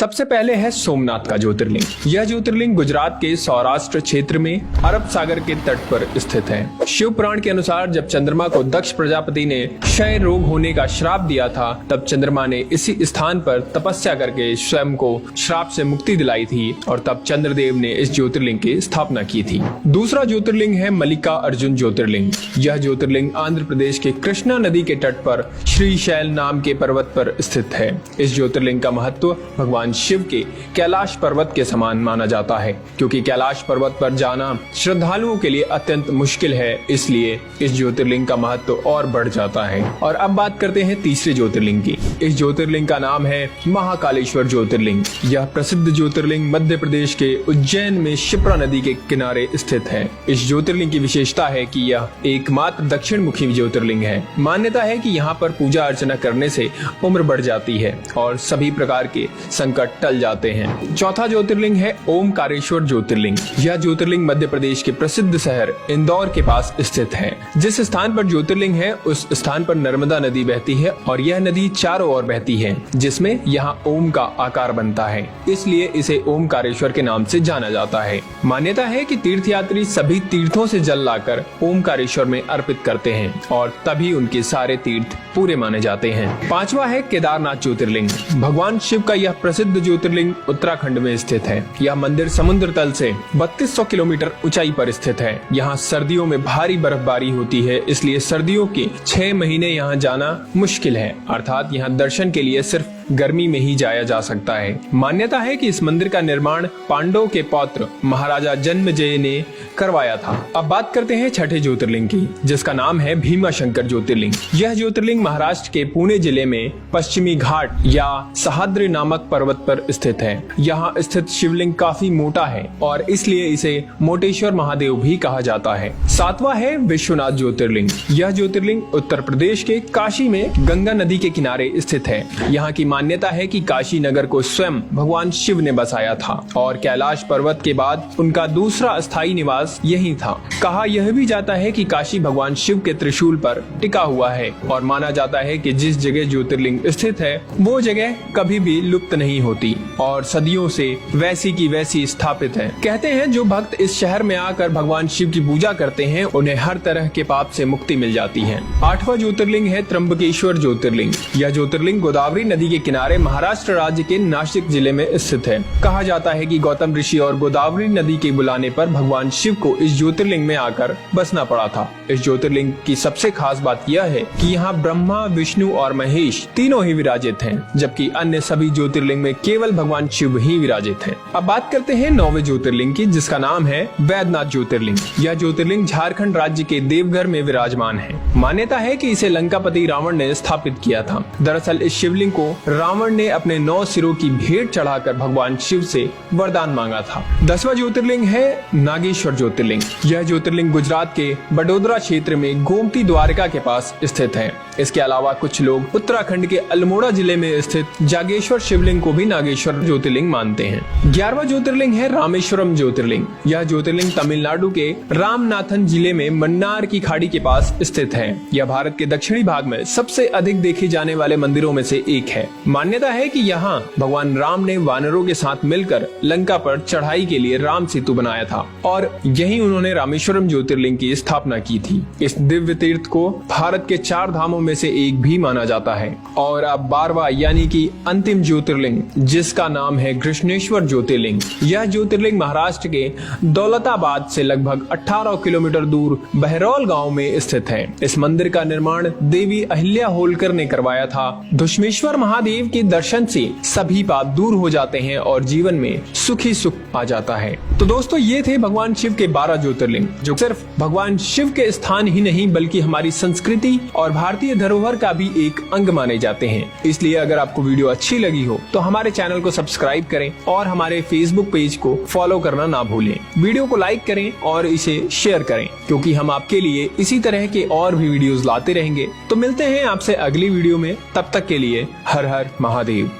सबसे पहले है सोमनाथ का ज्योतिर्लिंग। यह ज्योतिर्लिंग गुजरात के सौराष्ट्र क्षेत्र में अरब सागर के तट पर स्थित है। शिव पुराण के अनुसार जब चंद्रमा को दक्ष प्रजापति ने क्षय रोग होने का श्राप दिया था, तब चंद्रमा ने इसी स्थान पर तपस्या करके स्वयं को श्राप से मुक्ति दिलाई थी और तब चंद्रदेव ने इस ज्योतिर्लिंग की स्थापना की थी। दूसरा ज्योतिर्लिंग है मल्लिका अर्जुन ज्योतिर्लिंग। यह ज्योतिर्लिंग आंध्र प्रदेश के कृष्णा नदी के तट पर श्रीशैल नाम के पर्वत पर स्थित है। इस ज्योतिर्लिंग का महत्व भगवान शिव के कैलाश पर्वत के समान माना जाता है, क्योंकि कैलाश पर्वत पर जाना श्रद्धालुओं के लिए अत्यंत मुश्किल है, इसलिए इस ज्योतिर्लिंग का महत्व और बढ़ जाता है। और अब बात करते हैं तीसरे ज्योतिर्लिंग की। इस ज्योतिर्लिंग का नाम है महाकालेश्वर ज्योतिर्लिंग। यह प्रसिद्ध ज्योतिर्लिंग मध्य प्रदेश के उज्जैन में शिप्रा नदी के किनारे स्थित है। इस ज्योतिर्लिंग की विशेषता है कि यह एकमात्र दक्षिण मुखी ज्योतिर्लिंग है। मान्यता है कि यहाँ पर पूजा अर्चना करने से उम्र बढ़ जाती है और सभी प्रकार के संकट टल जाते हैं। चौथा ज्योतिर्लिंग है ओमकारेश्वर ज्योतिर्लिंग। यह ज्योतिर्लिंग मध्य प्रदेश के प्रसिद्ध शहर इंदौर के पास स्थित है। जिस स्थान पर ज्योतिर्लिंग है उस स्थान पर नर्मदा नदी बहती है और यह नदी चारों ओर बहती है, जिसमें यहाँ ओम का आकार बनता है, इसलिए इसे ओमकारेश्वर के नाम से जाना जाता है। मान्यता है कि तीर्थयात्री सभी तीर्थों से जल लाकर ओमकारेश्वर में अर्पित करते हैं और तभी उनके सारे तीर्थ पूरे माने जाते हैं। पांचवा है केदारनाथ ज्योतिर्लिंग। भगवान शिव का यह प्रसिद्ध ज्योतिर्लिंग उत्तराखंड में स्थित है। यह मंदिर समुद्र तल से 3200 किलोमीटर ऊंचाई पर स्थित है। यहाँ सर्दियों में भारी बर्फबारी होती है, इसलिए सर्दियों के 6 महीने यहाँ जाना मुश्किल है, अर्थात यहाँ दर्शन के लिए सिर्फ गर्मी में ही जाया जा सकता है। मान्यता है कि इस मंदिर का निर्माण पांडवों के पौत्र महाराजा जन्मेजय ने करवाया था। अब बात करते हैं छठे ज्योतिर्लिंग की, जिसका नाम है भीमाशंकर ज्योतिर्लिंग। यह ज्योतिर्लिंग महाराष्ट्र के पुणे जिले में पश्चिमी घाट या सह्याद्री नामक पर्वत पर स्थित है। यहाँ स्थित शिवलिंग काफी मोटा है और इसलिए इसे मोटेश्वर महादेव भी कहा जाता है। सातवां है विश्वनाथ ज्योतिर्लिंग। यह ज्योतिर्लिंग उत्तर प्रदेश के काशी में गंगा नदी के किनारे स्थित है। यहाँ की मान्यता है कि काशी नगर को स्वयं भगवान शिव ने बसाया था और कैलाश पर्वत के बाद उनका दूसरा स्थायी निवास यही था। कहा यह भी जाता है कि काशी भगवान शिव के त्रिशूल पर टिका हुआ है और माना जाता है कि जिस जगह ज्योतिर्लिंग स्थित है वो जगह कभी भी लुप्त नहीं होती और सदियों से वैसी की वैसी स्थापित है। कहते हैं जो भक्त इस शहर में आकर भगवान शिव की पूजा करते हैं उन्हें हर तरह के पाप से मुक्ति मिल जाती है। आठवां ज्योतिर्लिंग है त्र्यंबकेश्वर ज्योतिर्लिंग। यह ज्योतिर्लिंग गोदावरी नदी के किनारे महाराष्ट्र राज्य के नासिक जिले में स्थित है। कहा जाता है कि गौतम ऋषि और गोदावरी नदी के बुलाने पर भगवान शिव को इस ज्योतिर्लिंग में आकर बसना पड़ा था। इस ज्योतिर्लिंग की सबसे खास बात यह है कि यहाँ ब्रह्मा, विष्णु और महेश तीनों ही विराजित हैं, जबकि अन्य सभी ज्योतिर्लिंग में केवल भगवान शिव ही विराजित हैं। अब बात करते हैं 9वें ज्योतिर्लिंग की, जिसका नाम है वैद्यनाथ ज्योतिर्लिंग। यह ज्योतिर्लिंग झारखंड राज्य के देवघर में विराजमान है। मान्यता है कि इसे लंकापति रावण ने स्थापित किया था। दरअसल इस शिवलिंग को रावण ने अपने 9 सिरों की भेंट चढ़ाकर भगवान शिव से वरदान मांगा था। 10वां ज्योतिर्लिंग है नागेश्वर ज्योतिर्लिंग। यह ज्योतिर्लिंग गुजरात के बडोदरा क्षेत्र में गोमती द्वारका के पास स्थित है। इसके अलावा कुछ लोग उत्तराखंड के अल्मोड़ा जिले में स्थित जागेश्वर शिवलिंग को भी नागेश्वर ज्योतिर्लिंग मानते हैं। 11वां ज्योतिर्लिंग है रामेश्वरम ज्योतिर्लिंग। यह ज्योतिर्लिंग तमिलनाडु के रामनाथन जिले में मन्नार की खाड़ी के पास स्थित है। यह भारत के दक्षिणी भाग में सबसे अधिक देखे जाने वाले मंदिरों में से एक है। मान्यता है कि यहाँ भगवान राम ने वानरों के साथ मिलकर लंका पर चढ़ाई के लिए राम सेतु बनाया था और यहीं उन्होंने रामेश्वरम ज्योतिर्लिंग की स्थापना की थी। इस दिव्य तीर्थ को भारत के 4 धामों में से एक भी माना जाता है। और अब 12वां यानी कि अंतिम ज्योतिर्लिंग, जिसका नाम है कृष्णेश्वर ज्योतिर्लिंग। यह ज्योतिर्लिंग महाराष्ट्र के दौलताबाद से लगभग 18 किलोमीटर दूर बहरौल गाँव में स्थित है। इस मंदिर का निर्माण देवी अहिल्या होलकर ने करवाया था। धुष्मेश्वर महादेव के दर्शन से सभी पाप दूर हो जाते हैं और जीवन में सुखी सुख आ जाता है। तो दोस्तों ये थे भगवान शिव के 12 ज्योतिर्लिंग, जो सिर्फ भगवान शिव के स्थान ही नहीं बल्कि हमारी संस्कृति और भारतीय धरोहर का भी एक अंग माने जाते हैं। इसलिए अगर आपको वीडियो अच्छी लगी हो तो हमारे चैनल को सब्सक्राइब करें और हमारे फेसबुक पेज को फॉलो करना ना भूलें। वीडियो को लाइक करें और इसे शेयर करें, क्योंकि हम आपके लिए इसी तरह के और भी वीडियोस लाते रहेंगे। तो मिलते हैं आपसे अगली वीडियो में, तब तक के लिए हर हर महादेव।